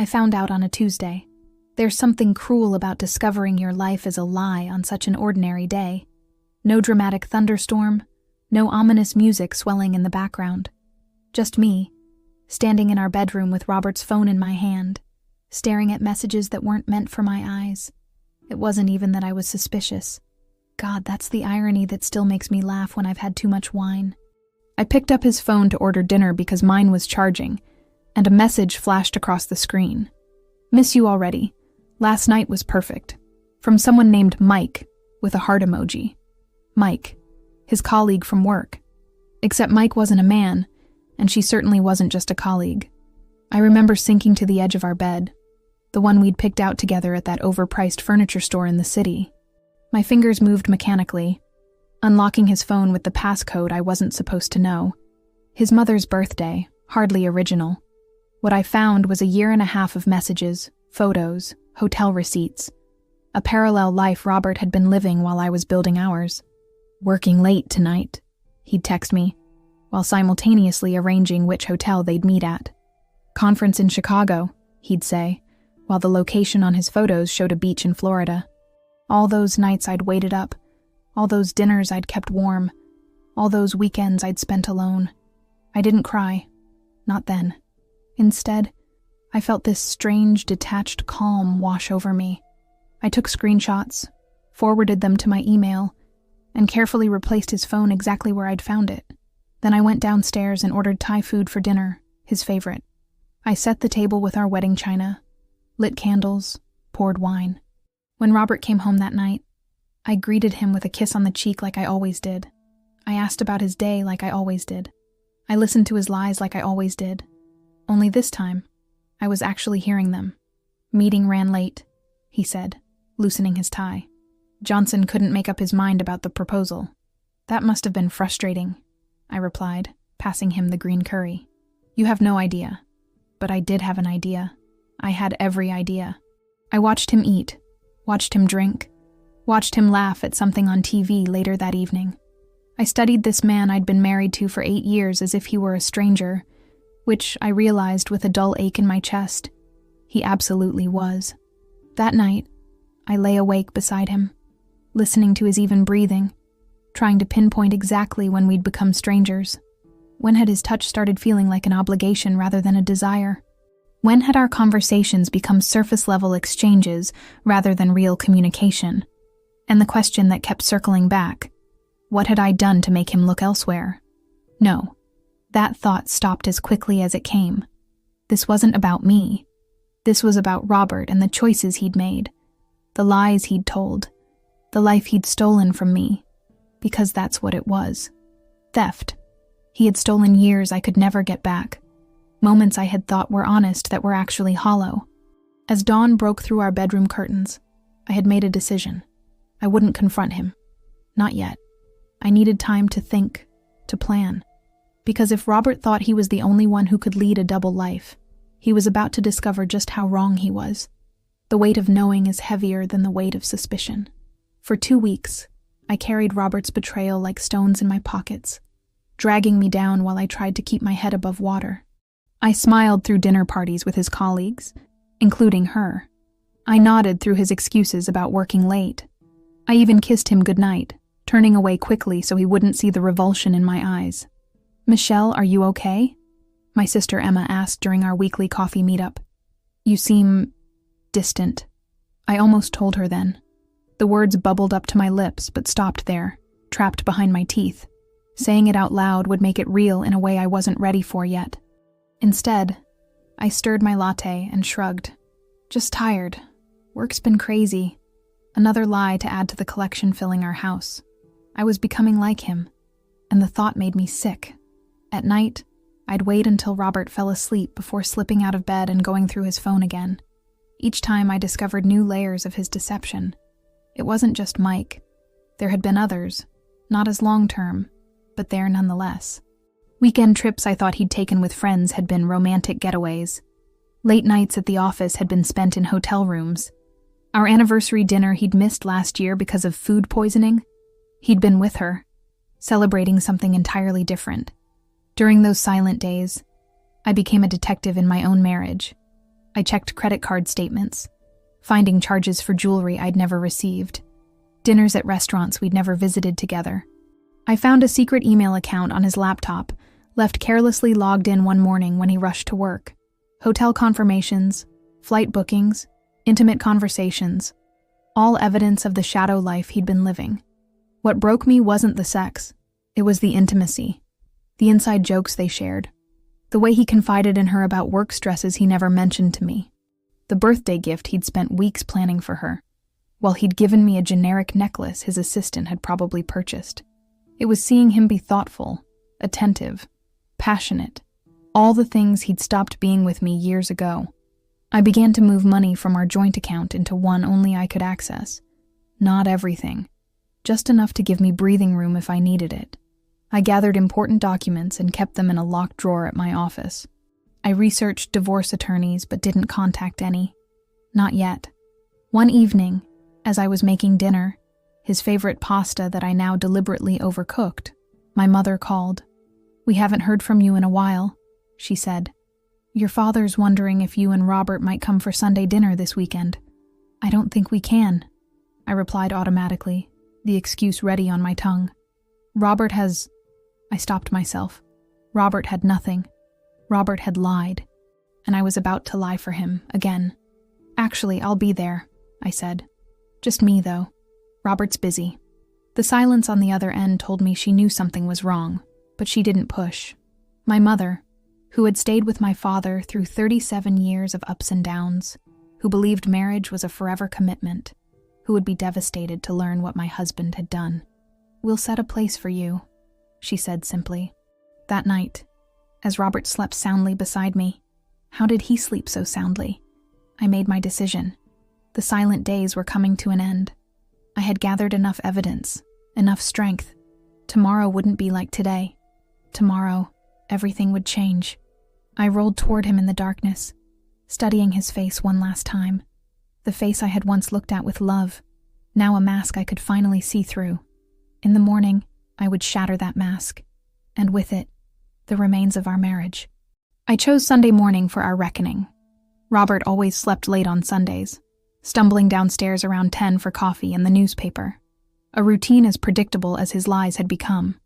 I found out on a Tuesday. There's something cruel about discovering your life is a lie on such an ordinary day. No dramatic thunderstorm, no ominous music swelling in the background. Just me, standing in our bedroom with Robert's phone in my hand, staring at messages that weren't meant for my eyes. It wasn't even that I was suspicious. God, that's the irony that still makes me laugh when I've had too much wine. I picked up his phone to order dinner because mine was charging, and a message flashed across the screen. "Miss you already. Last night was perfect." From someone named Mike, with a heart emoji. Mike, his colleague from work. Except Mike wasn't a man, and she certainly wasn't just a colleague. I remember sinking to the edge of our bed, the one we'd picked out together at that overpriced furniture store in the city. My fingers moved mechanically, unlocking his phone with the passcode I wasn't supposed to know. His mother's birthday, hardly original. What I found was a 1.5 years of messages, photos, hotel receipts. A parallel life Robert had been living while I was building ours. "Working late tonight," he'd text me, while simultaneously arranging which hotel they'd meet at. "Conference in Chicago," he'd say, while the location on his photos showed a beach in Florida. All those nights I'd waited up, all those dinners I'd kept warm, all those weekends I'd spent alone. I didn't cry. Not then. Instead, I felt this strange, detached calm wash over me. I took screenshots, forwarded them to my email, and carefully replaced his phone exactly where I'd found it. Then I went downstairs and ordered Thai food for dinner, his favorite. I set the table with our wedding china, lit candles, poured wine. When Robert came home that night, I greeted him with a kiss on the cheek like I always did. I asked about his day like I always did. I listened to his lies like I always did. Only this time, I was actually hearing them. "Meeting ran late," he said, loosening his tie. "Johnson couldn't make up his mind about the proposal." "That must have been frustrating," I replied, passing him the green curry. "You have no idea." But I did have an idea. I had every idea. I watched him eat, watched him drink, watched him laugh at something on TV later that evening. I studied this man I'd been married to for 8 years as if he were a stranger, which I realized with a dull ache in my chest. He absolutely was. That night, I lay awake beside him, listening to his even breathing, trying to pinpoint exactly when we'd become strangers. When had his touch started feeling like an obligation rather than a desire? When had our conversations become surface-level exchanges rather than real communication? And the question that kept circling back, what had I done to make him look elsewhere? No, that thought stopped as quickly as it came. This wasn't about me. This was about Robert and the choices he'd made, the lies he'd told, the life he'd stolen from me, because that's what it was. Theft. He had stolen years I could never get back. Moments I had thought were honest that were actually hollow. As dawn broke through our bedroom curtains, I had made a decision. I wouldn't confront him. Not yet. I needed time to think, to plan. Because if Robert thought he was the only one who could lead a double life, he was about to discover just how wrong he was. The weight of knowing is heavier than the weight of suspicion. For 2 weeks, I carried Robert's betrayal like stones in my pockets, dragging me down while I tried to keep my head above water. I smiled through dinner parties with his colleagues, including her. I nodded through his excuses about working late. I even kissed him goodnight, turning away quickly so he wouldn't see the revulsion in my eyes. "Michelle, are you okay?" my sister Emma asked during our weekly coffee meetup. "You seem distant." I almost told her then. The words bubbled up to my lips but stopped there, trapped behind my teeth. Saying it out loud would make it real in a way I wasn't ready for yet. Instead, I stirred my latte and shrugged. "Just tired. Work's been crazy." Another lie to add to the collection filling our house. I was becoming like him, and the thought made me sick. At night, I'd wait until Robert fell asleep before slipping out of bed and going through his phone again. Each time I discovered new layers of his deception. It wasn't just Mike. There had been others, not as long-term, but there nonetheless. Weekend trips I thought he'd taken with friends had been romantic getaways. Late nights at the office had been spent in hotel rooms. Our anniversary dinner he'd missed last year because of food poisoning. He'd been with her, celebrating something entirely different. During those silent days, I became a detective in my own marriage. I checked credit card statements, finding charges for jewelry I'd never received, dinners at restaurants we'd never visited together. I found a secret email account on his laptop, left carelessly logged in one morning when he rushed to work. Hotel confirmations, flight bookings, intimate conversations, all evidence of the shadow life he'd been living. What broke me wasn't the sex, it was the intimacy, the inside jokes they shared, the way he confided in her about work stresses he never mentioned to me, the birthday gift he'd spent weeks planning for her, while he'd given me a generic necklace his assistant had probably purchased. It was seeing him be thoughtful, attentive, passionate, all the things he'd stopped being with me years ago. I began to move money from our joint account into one only I could access. Not everything, just enough to give me breathing room if I needed it. I gathered important documents and kept them in a locked drawer at my office. I researched divorce attorneys but didn't contact any. Not yet. One evening, as I was making dinner, his favorite pasta that I now deliberately overcooked, my mother called. "We haven't heard from you in a while," she said. "Your father's wondering if you and Robert might come for Sunday dinner this weekend." "I don't think we can," I replied automatically, the excuse ready on my tongue. "Robert has—" I stopped myself. Robert had nothing. Robert had lied, and I was about to lie for him again. "Actually, I'll be there," I said. "Just me, though. Robert's busy." The silence on the other end told me she knew something was wrong, but she didn't push. My mother, who had stayed with my father through 37 years of ups and downs, who believed marriage was a forever commitment, who would be devastated to learn what my husband had done. "We'll set a place for you," she said simply. That night, as Robert slept soundly beside me, how did he sleep so soundly? I made my decision. The silent days were coming to an end. I had gathered enough evidence, enough strength. Tomorrow wouldn't be like today. Tomorrow, everything would change. I rolled toward him in the darkness, studying his face one last time. The face I had once looked at with love, now a mask I could finally see through. In the morning, I would shatter that mask, and with it, the remains of our marriage. I chose Sunday morning for our reckoning. Robert always slept late on Sundays, stumbling downstairs around 10 for coffee and the newspaper, a routine as predictable as his lies had become.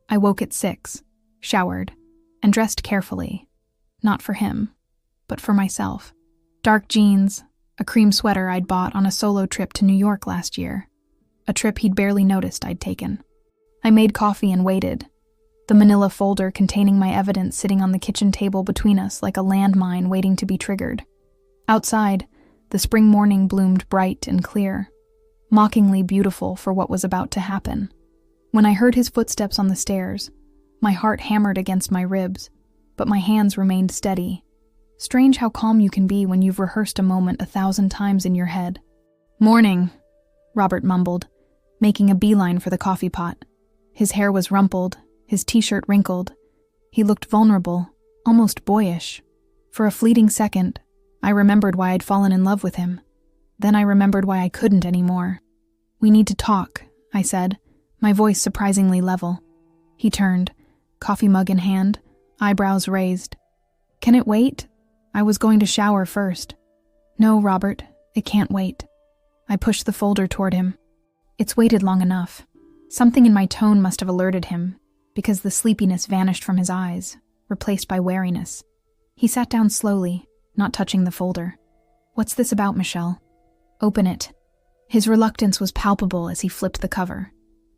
I woke at 6, showered, and dressed carefully, not for him, but for myself. Dark jeans, a cream sweater I'd bought on a solo trip to New York last year, a trip he'd barely noticed I'd taken. I made coffee and waited, the manila folder containing my evidence sitting on the kitchen table between us like a landmine waiting to be triggered. Outside, the spring morning bloomed bright and clear, mockingly beautiful for what was about to happen. When I heard his footsteps on the stairs, my heart hammered against my ribs, but my hands remained steady. Strange how calm you can be when you've rehearsed a moment 1,000 times in your head. "Morning," Robert mumbled, making a beeline for the coffee pot. His hair was rumpled, his t-shirt wrinkled. He looked vulnerable, almost boyish. For a fleeting second, I remembered why I'd fallen in love with him. Then I remembered why I couldn't anymore. "We need to talk," I said, my voice surprisingly level. He turned, coffee mug in hand, eyebrows raised. "Can it wait? I was going to shower first." "No, Robert, it can't wait." I pushed the folder toward him. "It's waited long enough." Something in my tone must have alerted him, because the sleepiness vanished from his eyes, replaced by wariness. He sat down slowly, not touching the folder. "What's this about, Michelle?" "Open it." His reluctance was palpable as he flipped the cover.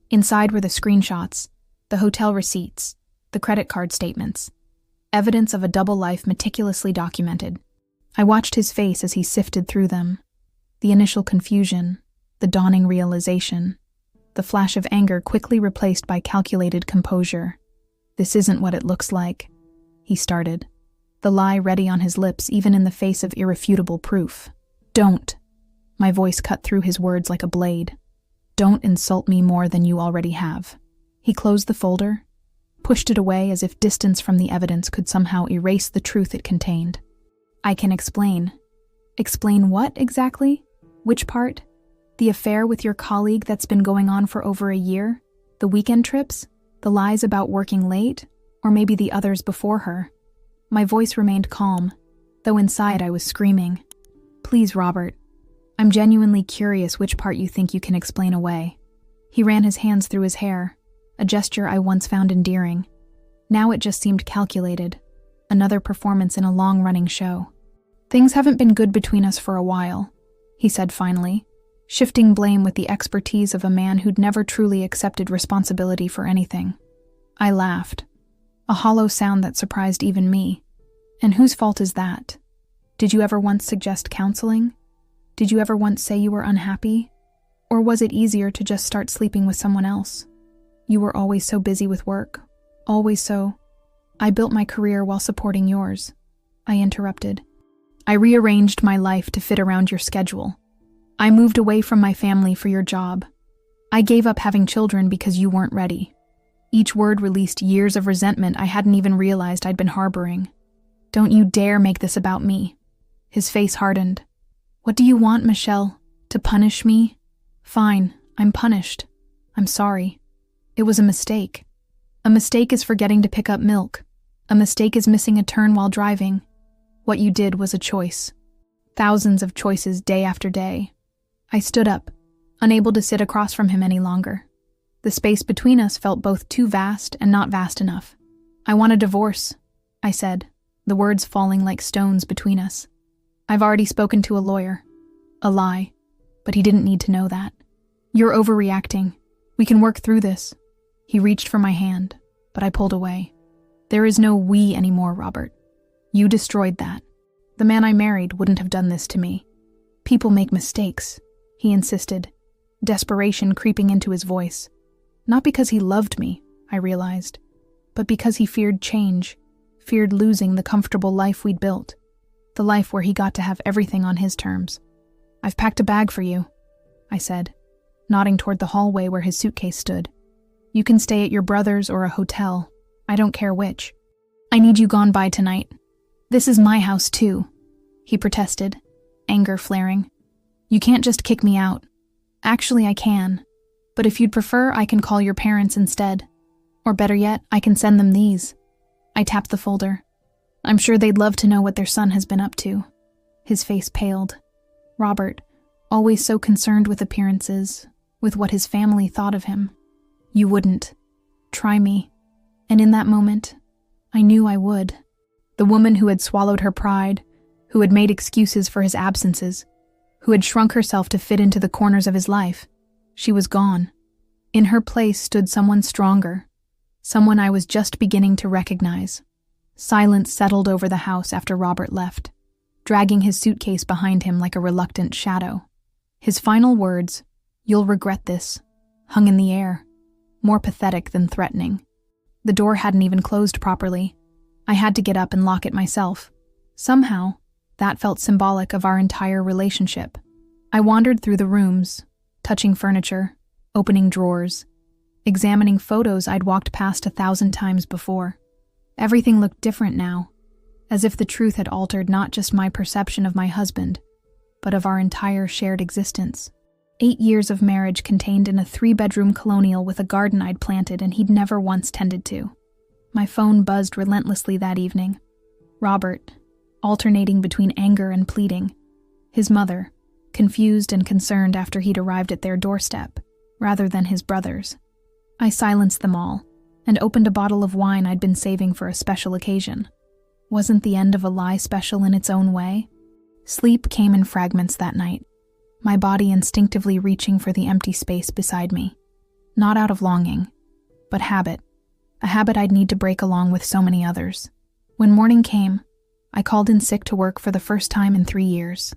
Inside were the screenshots, the hotel receipts, the credit card statements. Evidence of a double life meticulously documented. I watched his face as he sifted through them. The initial confusion, the dawning realization, the flash of anger quickly replaced by calculated composure. "This isn't what it looks like," he started, the lie ready on his lips even in the face of irrefutable proof. "Don't." My voice cut through his words like a blade. "Don't insult me more than you already have." He closed the folder, pushed it away as if distance from the evidence could somehow erase the truth it contained. "I can explain." "Explain what, exactly? Which part? The affair with your colleague that's been going on for over a year? The weekend trips? The lies about working late? Or maybe the others before her?" My voice remained calm, though inside I was screaming. Please, Robert. I'm genuinely curious which part you think you can explain away. He ran his hands through his hair, a gesture I once found endearing. Now it just seemed calculated, another performance in a long-running show. Things haven't been good between us for a while, he said finally, shifting blame with the expertise of a man who'd never truly accepted responsibility for anything. I laughed, a hollow sound that surprised even me. And whose fault is that? Did you ever once suggest counseling? Did you ever once say you were unhappy? Or was it easier to just start sleeping with someone else? You were always so busy with work, always so. I built my career while supporting yours. I interrupted. I rearranged my life to fit around your schedule. I moved away from my family for your job. I gave up having children because you weren't ready. Each word released years of resentment I hadn't even realized I'd been harboring. Don't you dare make this about me. His face hardened. What do you want, Michelle? To punish me? Fine, I'm punished. I'm sorry. It was a mistake. A mistake is forgetting to pick up milk. A mistake is missing a turn while driving. What you did was a choice. Thousands of choices day after day. I stood up, unable to sit across from him any longer. The space between us felt both too vast and not vast enough. I want a divorce, I said, the words falling like stones between us. I've already spoken to a lawyer. A lie. But he didn't need to know that. You're overreacting. We can work through this. He reached for my hand, but I pulled away. There is no we anymore, Robert. You destroyed that. The man I married wouldn't have done this to me. People make mistakes, he insisted, desperation creeping into his voice. Not because he loved me, I realized, but because he feared change, feared losing the comfortable life we'd built. The life where he got to have everything on his terms. I've packed a bag for you, I said, nodding toward the hallway where his suitcase stood. You can stay at your brother's or a hotel. I don't care which. I need you gone by tonight. This is my house too, he protested, anger flaring. You can't just kick me out. Actually, I can. But if you'd prefer, I can call your parents instead. Or better yet, I can send them these. I tapped the folder. I'm sure they'd love to know what their son has been up to. His face paled. Robert, always so concerned with appearances, with what his family thought of him. You wouldn't. Try me. And in that moment, I knew I would. The woman who had swallowed her pride, who had made excuses for his absences, who had shrunk herself to fit into the corners of his life, she was gone. In her place stood someone stronger, someone I was just beginning to recognize. Silence settled over the house after Robert left, dragging his suitcase behind him like a reluctant shadow. His final words, "You'll regret this," hung in the air, more pathetic than threatening. The door hadn't even closed properly. I had to get up and lock it myself. Somehow, that felt symbolic of our entire relationship. I wandered through the rooms, touching furniture, opening drawers, examining photos I'd walked past 1,000 times before. Everything looked different now, as if the truth had altered not just my perception of my husband, but of our entire shared existence. 8 years of marriage contained in a 3-bedroom colonial with a garden I'd planted and he'd never once tended to. My phone buzzed relentlessly that evening. Robert, alternating between anger and pleading. His mother, confused and concerned after he'd arrived at their doorstep, rather than his brother's. I silenced them all, and opened a bottle of wine I'd been saving for a special occasion. Wasn't the end of a lie special in its own way? Sleep came in fragments that night, my body instinctively reaching for the empty space beside me. Not out of longing, but habit. A habit I'd need to break along with so many others. When morning came, I called in sick to work for the first time in 3 years.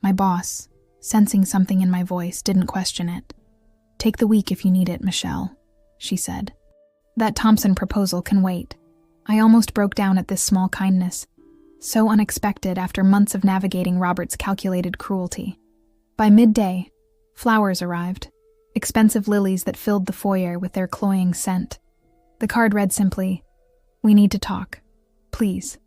My boss, sensing something in my voice, didn't question it. "Take the week if you need it, Michelle," she said. "That Thompson proposal can wait." I almost broke down at this small kindness, so unexpected after months of navigating Robert's calculated cruelty. By midday, flowers arrived, expensive lilies that filled the foyer with their cloying scent. The card read simply, "We need to talk. Please."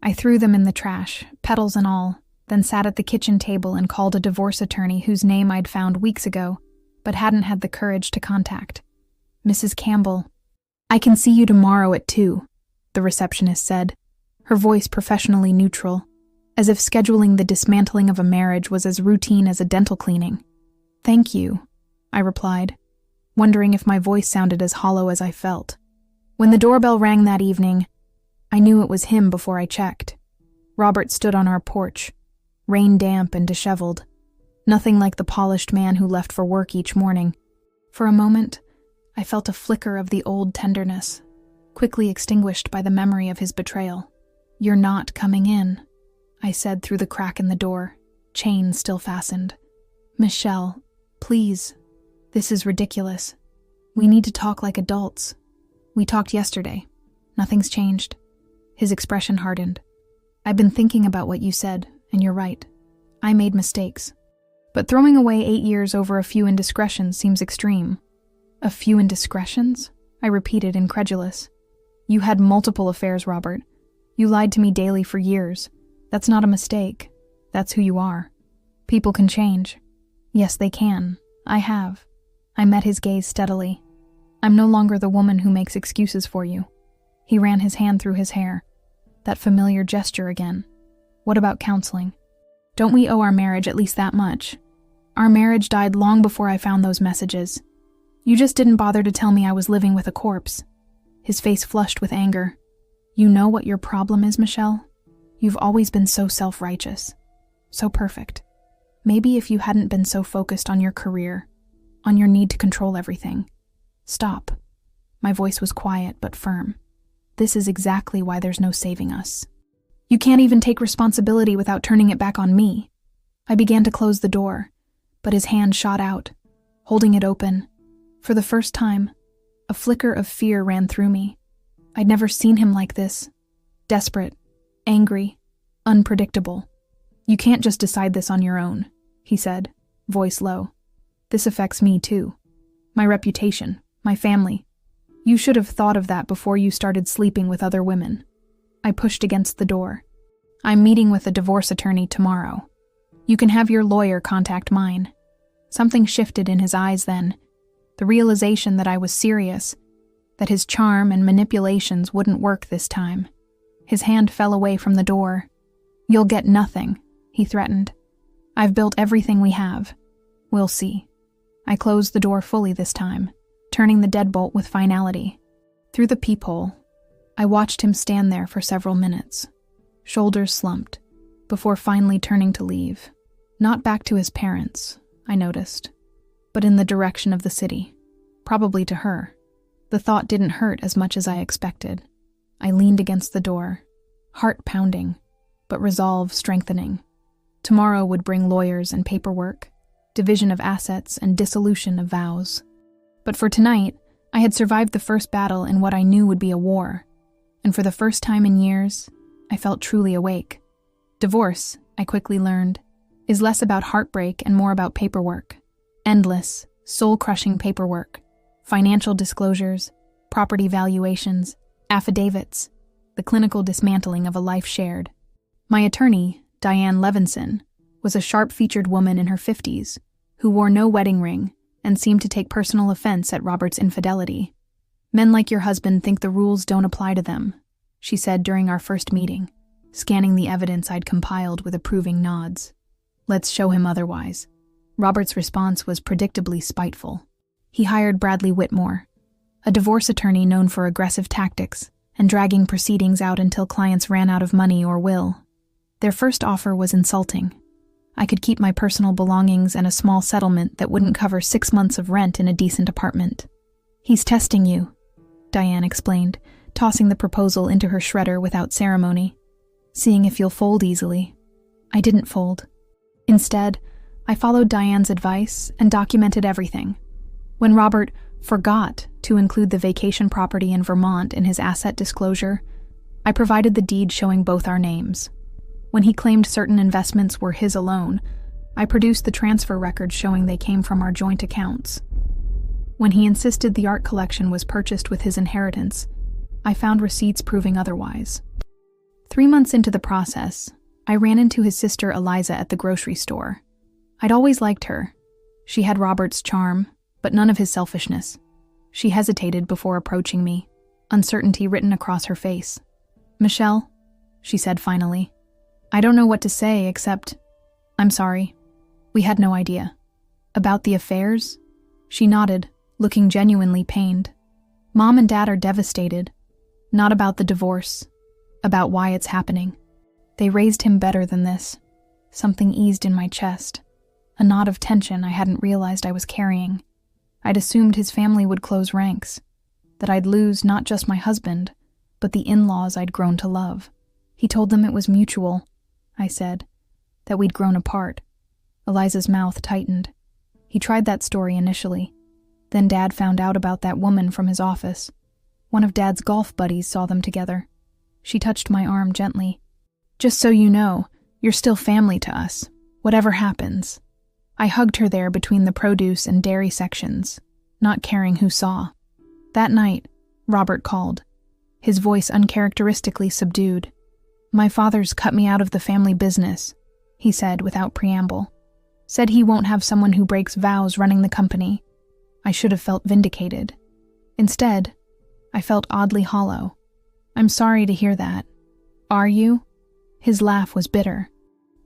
I threw them in the trash, petals and all, then sat at the kitchen table and called a divorce attorney whose name I'd found weeks ago, but hadn't had the courage to contact. "Mrs. Campbell, I can see you tomorrow at 2, the receptionist said, her voice professionally neutral. as if scheduling the dismantling of a marriage was as routine as a dental cleaning. "Thank you," I replied, wondering if my voice sounded as hollow as I felt. When the doorbell rang that evening, I knew it was him before I checked. Robert stood on our porch, rain-damp and disheveled, nothing like the polished man who left for work each morning. For a moment, I felt a flicker of the old tenderness, quickly extinguished by the memory of his betrayal. "You're not coming in," I said through the crack in the door, chain still fastened. "Michelle, please. This is ridiculous. We need to talk like adults. We talked yesterday. Nothing's changed." His expression hardened. "I've been thinking about what you said, and you're right. I made mistakes. But throwing away 8 years over a few indiscretions seems extreme." "A few indiscretions?" I repeated, incredulous. "You had multiple affairs, Robert. You lied to me daily for years. That's not a mistake. That's who you are. People can change." "Yes, they can. I have." I met his gaze steadily. "I'm no longer the woman who makes excuses for you." He ran his hand through his hair. That familiar gesture again. "What about counseling? Don't we owe our marriage at least that much? Our marriage died long before I found those messages. You just didn't bother to tell me I was living with a corpse." His face flushed with anger. "You know what your problem is, Michelle? You've always been so self-righteous. So perfect. Maybe if you hadn't been so focused on your career, on your need to control everything. Stop." My voice was quiet but firm. "This is exactly why there's no saving us. You can't even take responsibility without turning it back on me." I began to close the door, but his hand shot out, holding it open. For the first time, a flicker of fear ran through me. I'd never seen him like this. Desperate, angry, unpredictable. "You can't just decide this on your own," he said, voice low. "This affects me too. My reputation, my family. You should have thought of that before you started sleeping with other women." I pushed against the door. "I'm meeting with a divorce attorney tomorrow. You can have your lawyer contact mine." Something shifted in his eyes then. The realization that I was serious, that his charm and manipulations wouldn't work this time. His hand fell away from the door. "You'll get nothing," he threatened. "I've built everything we have. We'll see." I closed the door fully this time, turning the deadbolt with finality. Through the peephole, I watched him stand there for several minutes, shoulders slumped, before finally turning to leave. Not back to his parents, I noticed, but in the direction of the city, probably to her. The thought didn't hurt as much as I expected. I leaned against the door, heart pounding, but resolve strengthening. Tomorrow would bring lawyers and paperwork, division of assets and dissolution of vows. But for tonight, I had survived the first battle in what I knew would be a war, and for the first time in years, I felt truly awake. Divorce, I quickly learned, is less about heartbreak and more about paperwork. Endless, soul-crushing paperwork, financial disclosures, property valuations, affidavits, the clinical dismantling of a life shared. My attorney, Diane Levinson, was a sharp-featured woman in her 50s who wore no wedding ring and seemed to take personal offense at Robert's infidelity. "Men like your husband think the rules don't apply to them," she said during our first meeting, scanning the evidence I'd compiled with approving nods. "Let's show him otherwise." Robert's response was predictably spiteful. He hired Bradley Whitmore, a divorce attorney known for aggressive tactics and dragging proceedings out until clients ran out of money or will. Their first offer was insulting. I could keep my personal belongings and a small settlement that wouldn't cover 6 months of rent in a decent apartment. "He's testing you," Diane explained, tossing the proposal into her shredder without ceremony. "Seeing if you'll fold easily." I didn't fold. Instead, I followed Diane's advice and documented everything. When Robert forgot to include the vacation property in Vermont in his asset disclosure, I provided the deed showing both our names. When he claimed certain investments were his alone, I produced the transfer records showing they came from our joint accounts. When he insisted the art collection was purchased with his inheritance, I found receipts proving otherwise. 3 months into the process, I ran into his sister Eliza at the grocery store. I'd always liked her. She had Robert's charm, but none of his selfishness. She hesitated before approaching me, uncertainty written across her face. "Michelle," she said finally, I don't know what to say except, I'm sorry. We had no idea. About the affairs? She nodded, looking genuinely pained. Mom and Dad are devastated. Not about the divorce. About why it's happening. They raised him better than this. Something eased in my chest. A knot of tension I hadn't realized I was carrying. I'd assumed his family would close ranks. That I'd lose not just my husband, but the in-laws I'd grown to love. He told them it was mutual, I said. That we'd grown apart. Eliza's mouth tightened. He tried that story initially. Then Dad found out about that woman from his office. One of Dad's golf buddies saw them together. She touched my arm gently. Just so you know, you're still family to us, whatever happens. I hugged her there between the produce and dairy sections, not caring who saw. That night, Robert called, his voice uncharacteristically subdued. My father's cut me out of the family business, he said without preamble. Said he won't have someone who breaks vows running the company. I should have felt vindicated. Instead, I felt oddly hollow. I'm sorry to hear that. Are you? His laugh was bitter.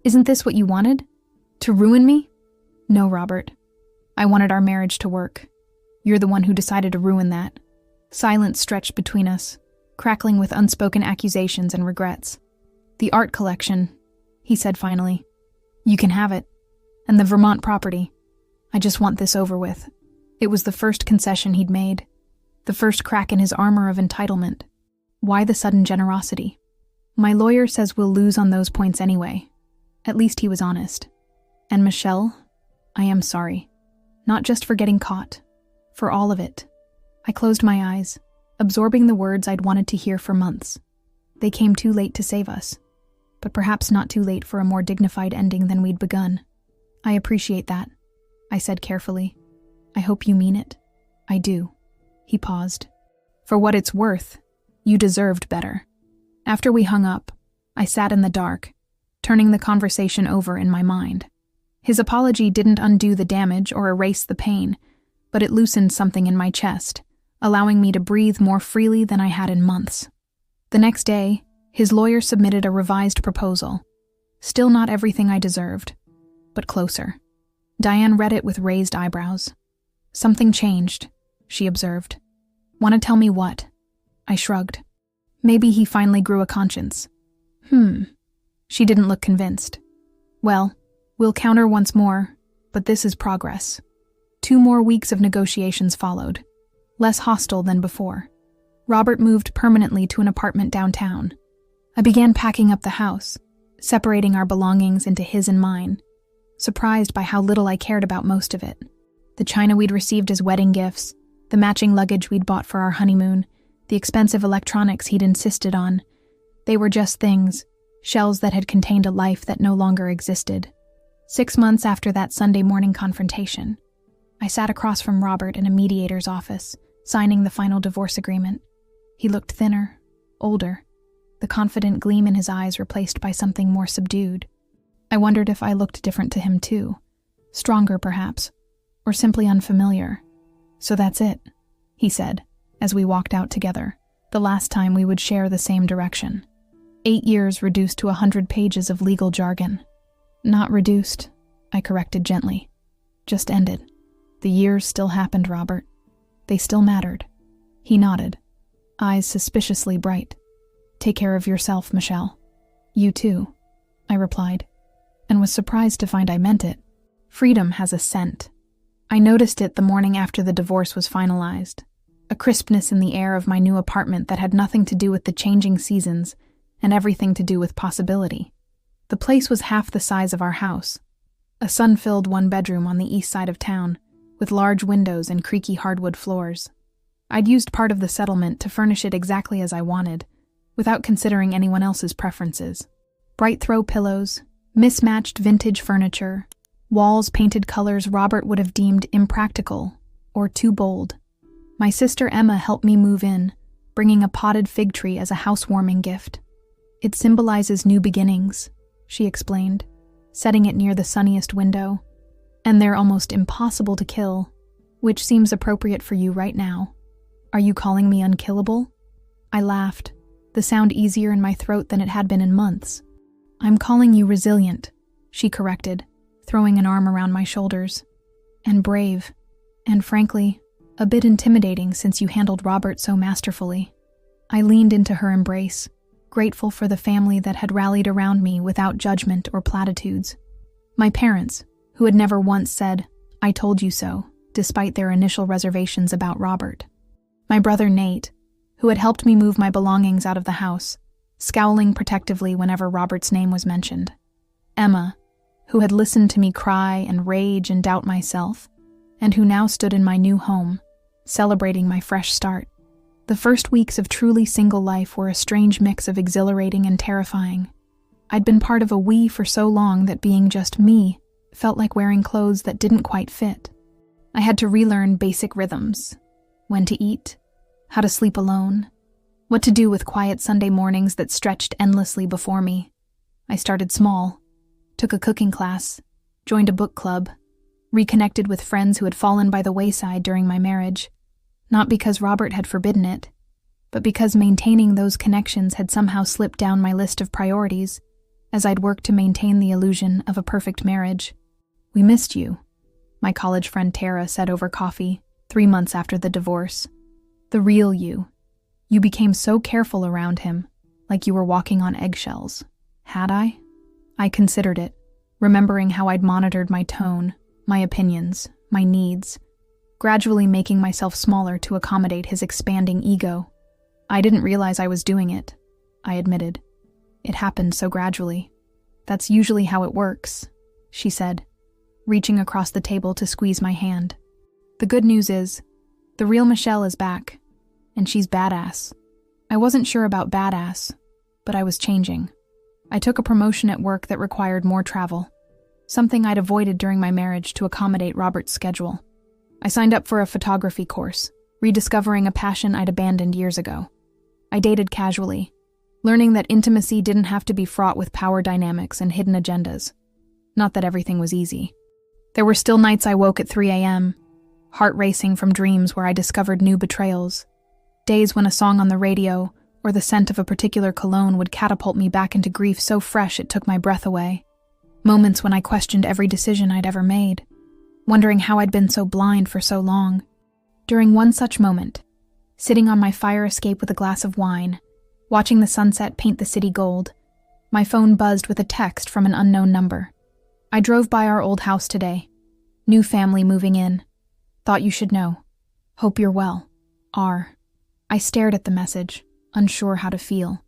Isn't this what you wanted? To ruin me? No, Robert. I wanted our marriage to work. You're the one who decided to ruin that. Silence stretched between us, crackling with unspoken accusations and regrets. The art collection, he said finally. You can have it. And the Vermont property. I just want this over with. It was the first concession he'd made. The first crack in his armor of entitlement. Why the sudden generosity? My lawyer says we'll lose on those points anyway. At least he was honest. And Michelle, I am sorry. Not just for getting caught. For all of it. I closed my eyes, absorbing the words I'd wanted to hear for months. They came too late to save us. But perhaps not too late for a more dignified ending than we'd begun. I appreciate that, I said carefully. I hope you mean it. I do. He paused. For what it's worth, you deserved better. After we hung up, I sat in the dark, turning the conversation over in my mind. His apology didn't undo the damage or erase the pain, but it loosened something in my chest, allowing me to breathe more freely than I had in months. The next day, his lawyer submitted a revised proposal. Still not everything I deserved, but closer. Diane read it with raised eyebrows. Something changed, she observed. Want to tell me what? I shrugged. Maybe he finally grew a conscience. She didn't look convinced. Well, we'll counter once more, but this is progress. 2 more weeks of negotiations followed, less hostile than before. Robert moved permanently to an apartment downtown. I began packing up the house, separating our belongings into his and mine, surprised by how little I cared about most of it. The china we'd received as wedding gifts, the matching luggage we'd bought for our honeymoon, the expensive electronics he'd insisted on. They were just things, shells that had contained a life that no longer existed. 6 months after that Sunday morning confrontation, I sat across from Robert in a mediator's office, signing the final divorce agreement. He looked thinner, older, the confident gleam in his eyes replaced by something more subdued. I wondered if I looked different to him too. Stronger, perhaps, or simply unfamiliar. So that's it, he said, as we walked out together, the last time we would share the same direction. 8 years reduced to 100 pages of legal jargon. Not reduced, I corrected gently. Just ended. The years still happened, Robert. They still mattered. He nodded, eyes suspiciously bright. Take care of yourself, Michelle. You too, I replied, and was surprised to find I meant it. Freedom has a scent. I noticed it the morning after the divorce was finalized, a crispness in the air of my new apartment that had nothing to do with the changing seasons and everything to do with possibility. The place was half the size of our house, a sun-filled 1-bedroom on the east side of town, with large windows and creaky hardwood floors. I'd used part of the settlement to furnish it exactly as I wanted, without considering anyone else's preferences. Bright throw pillows, mismatched vintage furniture, walls painted colors Robert would have deemed impractical or too bold. My sister Emma helped me move in, bringing a potted fig tree as a housewarming gift. It symbolizes new beginnings, she explained, setting it near the sunniest window. And they're almost impossible to kill, which seems appropriate for you right now. Are you calling me unkillable? I laughed, the sound easier in my throat than it had been in months. I'm calling you resilient, she corrected, throwing an arm around my shoulders. And brave, and frankly, a bit intimidating since you handled Robert so masterfully. I leaned into her embrace, grateful for the family that had rallied around me without judgment or platitudes. My parents, who had never once said, "I told you so," despite their initial reservations about Robert. My brother Nate, who had helped me move my belongings out of the house, scowling protectively whenever Robert's name was mentioned. Emma, who had listened to me cry and rage and doubt myself, and who now stood in my new home, celebrating my fresh start. The first weeks of truly single life were a strange mix of exhilarating and terrifying. I'd been part of a we for so long that being just me felt like wearing clothes that didn't quite fit. I had to relearn basic rhythms: when to eat, how to sleep alone, what to do with quiet Sunday mornings that stretched endlessly before me. I started small, took a cooking class, joined a book club, reconnected with friends who had fallen by the wayside during my marriage, not because Robert had forbidden it, but because maintaining those connections had somehow slipped down my list of priorities as I'd worked to maintain the illusion of a perfect marriage. "We missed you," my college friend Tara said over coffee 3 months after the divorce. "The real you. You became so careful around him, like you were walking on eggshells." Had I? I considered it, remembering how I'd monitored my tone, my opinions, my needs, gradually making myself smaller to accommodate his expanding ego. I didn't realize I was doing it, I admitted. It happened so gradually. "That's usually how it works," she said, reaching across the table to squeeze my hand. "The good news is, the real Michelle is back, and she's badass." I wasn't sure about badass, but I was changing. I took a promotion at work that required more travel, something I'd avoided during my marriage to accommodate Robert's schedule. I signed up for a photography course, rediscovering a passion I'd abandoned years ago. I dated casually, learning that intimacy didn't have to be fraught with power dynamics and hidden agendas. Not that everything was easy. There were still nights I woke at 3 a.m., heart racing from dreams where I discovered new betrayals. Days when a song on the radio or the scent of a particular cologne would catapult me back into grief so fresh it took my breath away. Moments when I questioned every decision I'd ever made, wondering how I'd been so blind for so long. During one such moment, sitting on my fire escape with a glass of wine, watching the sunset paint the city gold, my phone buzzed with a text from an unknown number. "I drove by our old house today. New family moving in. Thought you should know. Hope you're well. R." I stared at the message, unsure how to feel.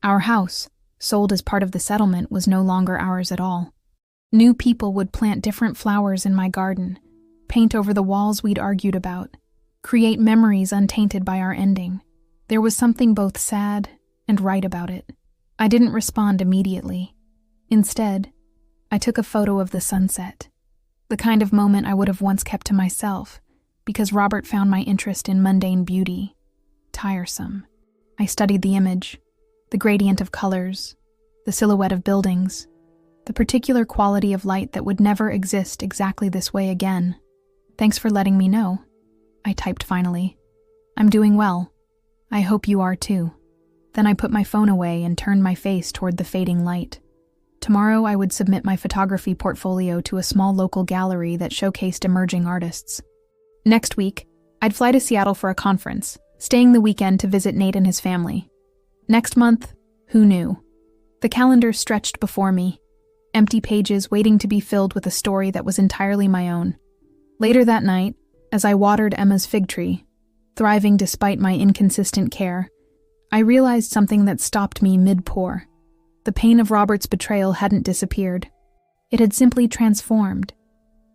Our house, sold as part of the settlement, was no longer ours at all. New people would plant different flowers in my garden, paint over the walls we'd argued about, create memories untainted by our ending. There was something both sad and right about it. I didn't respond immediately. Instead, I took a photo of the sunset, the kind of moment I would have once kept to myself, because Robert found my interest in mundane beauty tiresome. I studied the image, the gradient of colors, the silhouette of buildings, the particular quality of light that would never exist exactly this way again. "Thanks for letting me know," I typed finally. "I'm doing well. I hope you are too." Then I put my phone away and turned my face toward the fading light. Tomorrow I would submit my photography portfolio to a small local gallery that showcased emerging artists. Next week, I'd fly to Seattle for a conference, staying the weekend to visit Nate and his family. Next month, who knew? The calendar stretched before me, empty pages waiting to be filled with a story that was entirely my own. Later that night, as I watered Emma's fig tree, thriving despite my inconsistent care, I realized something that stopped me mid-pour. The pain of Robert's betrayal hadn't disappeared. It had simply transformed,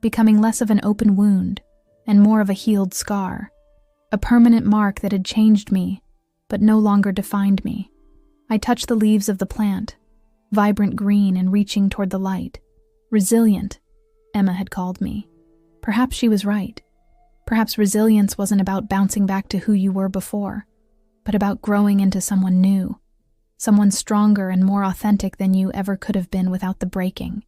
becoming less of an open wound and more of a healed scar, a permanent mark that had changed me, but no longer defined me. I touched the leaves of the plant, vibrant green and reaching toward the light. Resilient, Emma had called me. Perhaps she was right. Perhaps resilience wasn't about bouncing back to who you were before, but about growing into someone new, someone stronger and more authentic than you ever could have been without the breaking.